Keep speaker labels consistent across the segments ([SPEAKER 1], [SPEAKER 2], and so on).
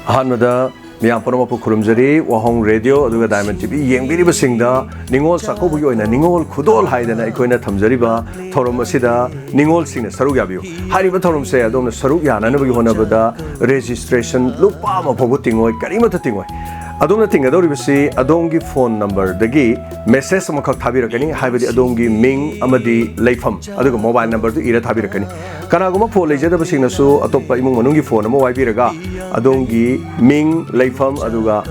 [SPEAKER 1] Hanada Miampanamapu Kurumjari, Wahong Radio, Aduga Diamond TV, Yangbiri Singda, Ningol Sakobu and Ningol Khudol Haidana Equina Tamjariba, Toromasida, Ningol Sing Sarugabu. Hariba Torum say Adon Saruya, Nanabuna registration, Lupama Pogutingo, Karimata Tingo. Adona thing adoribasi adongi phone number dagi message amakak thabirakani haibadi adongi ming amadi leifam aduga mobile number du ira thabirakani kanaguma phone lejadabasingna su atoppa imung manungi phone amo waibiraga adongi ming leifam aduga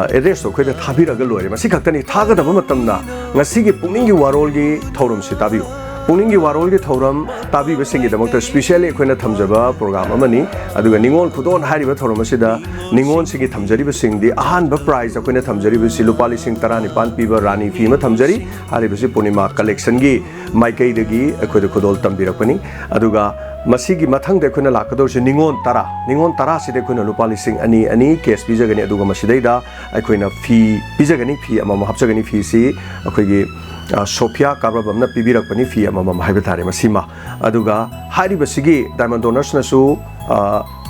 [SPEAKER 1] address to khoida thabiraga lore masi khaktani thagadaba matamna ngasigi pukningi warol gi thorum si tabiu Pukning Warol gi thoram tabi besingi damakta specially khoina thamjaba program amani aduga Ningol Khudol hariba thoram asida Ningol singi thamjari besingdi ahanba prize khoina thamjari besi lupa lising 19 piba rani fi ma thamjari hariba si punima collection gi maikai dagi khoida Khudol tambirakani aduga masigi mathang de khoina lakador se Ningol tara side khoina lupa lising ani case bijagani aduga masidaida khoina fi bijagani fi amama hapjagani fi si akhoigi Sophia Karabamna Pibirakani Fi Amam Habitatari Masima Aduga Hari Basigi Diamond Donors Nasu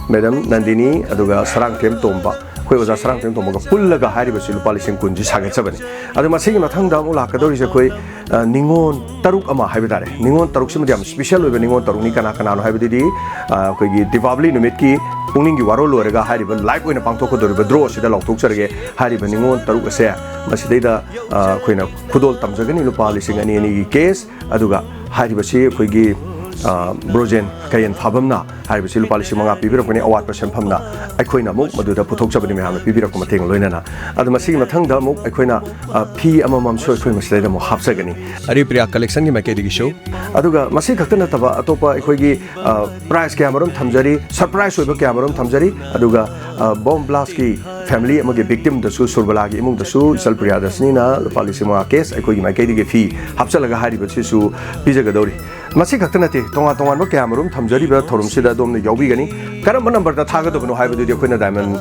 [SPEAKER 1] Madam Nandini Aduga Sarang Tem Tomba who was a Sarang Tem Tomaga Pulaga Hari Basilu Palising Kunji Sagat 7 Adamasi Matanga Mulakador is a quay Ningon Taruk Ama Habitare Ningon Taruximadiam special with Ningon Tarunika Kanano Habidi Divabli Numiki Pukning Warol Rega Hariban like when a Pantoko draw Sida Lotuxerge Hariban Ningon Tarukasea Masideda Queen of Khudol Tamjagani Lupa listing any case Aduga Haribasi Kuigi Brojen Kayan Fabamna Haribasi Lupa Manga Pibirapani Awat Percent Pamna Aquina Muk Maduda Putoxabani Pibirakumating Lunana Adamasi Matanga Muk Aquina P Amam Show Masledam Hapsagani Aripria collection Makedi show Aduga Masikatana Atopa Equigi prize Cameron Tamjari surprise with Cameron Tamjari Aduga Bomb Blaski family among a victim the Su Surbalagi among the Su Salpria the Snina Palisima case Equigi Makedi fee Hapsalaga Hari Batsisu Pizagadori Masikatanati Tonga Tonga Cameron Tamjari Torum Sida Dom the Yobigani Karama number the target of no hybrid Quina Diamond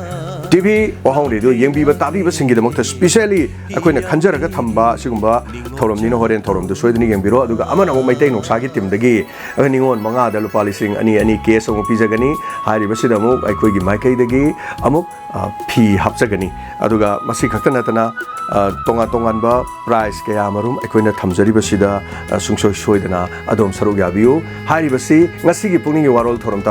[SPEAKER 1] TV or Hong Radio, young people, Tabi was singing the Mokta, specially a queen of Kanjaraga Tamba, Sugumba, Torum Nino Horen Torum, the Sweden and Biro, Amana Maitano Sagitim, the gay, earning on Manga, the Lupa listing any case of Pizagani, Hari Vasidamo, I could give Maike the gay, Amok, P. Hapsagani, Aduga, Masikatanatana, Tonga Tonganba, Price, Kayamarum, Equina Tamzari Basida, Sungsho Shoidana, Adom Sarugabiu, Hari Basi, Nasigi Pukning Warol Torum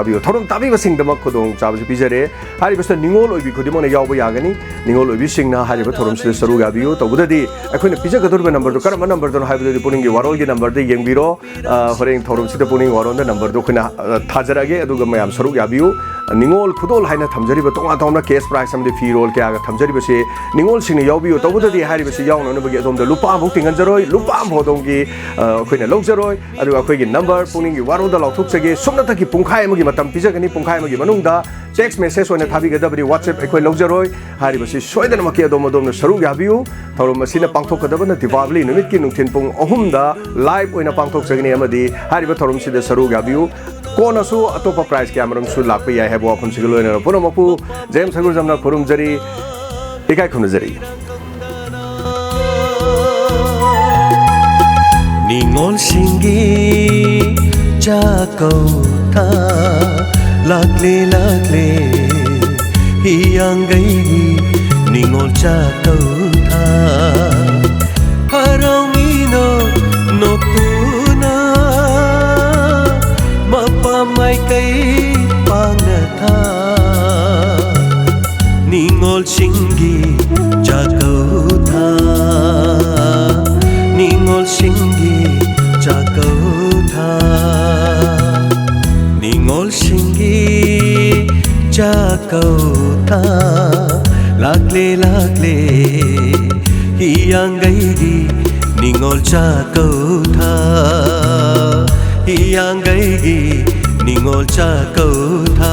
[SPEAKER 1] Tabi was sing the Makodong, Chavas Pizare, Hari was the Ningol, we could Dimona Yagani, Ningol Vishing now Hariba Torum Sarugabiu, Tobudi, I couldn't Pizagadurba number to Karama number to have the Putting Warol number, the young Biro, Horing Torum Sita Puning or on the number to Tazarage, Adugamayam Sarugabiu, Ningol Khudol Haina Tamjari, but Tonga case price some the Firol Kaga Tamjari, Ningol Sing Yobi, Tobuda the Haribas Young, and on the Lupa Booking and Zeroy, Lupa Hodongi, Queen Loxeroy, Aduga number, Puning Warol the Lotuxage, Sonataki Punkai Mugimatam Pizagani Punkai Mugimanunda, text message on the Tabiga WhatsApp Equal Loxeroy, Haribasi, Soidan Makia Domodom Sarugabiu, Toromasina Pantokadabana, Divabli, Numiki Nutinpung, Ohunda, live in a Pantok Sagani Amadi, Hariba Sida Sarugabiu. Kona su atopa price Cameron su lakpi I have often siglo in a Punomapu, James Haguzamna Kurumjari, Ikai Kunazari.
[SPEAKER 2] Ningol Singi Jakota Lakle Hiyangai Ningol Jakota Haramino Noctuna Mai kai pangatha Ningol Singi Jakota Ningol Singi Jakota Ningol Singi Jakota Lakle Hiyangai Ningol Jakota Hiyangai Ningol Jakota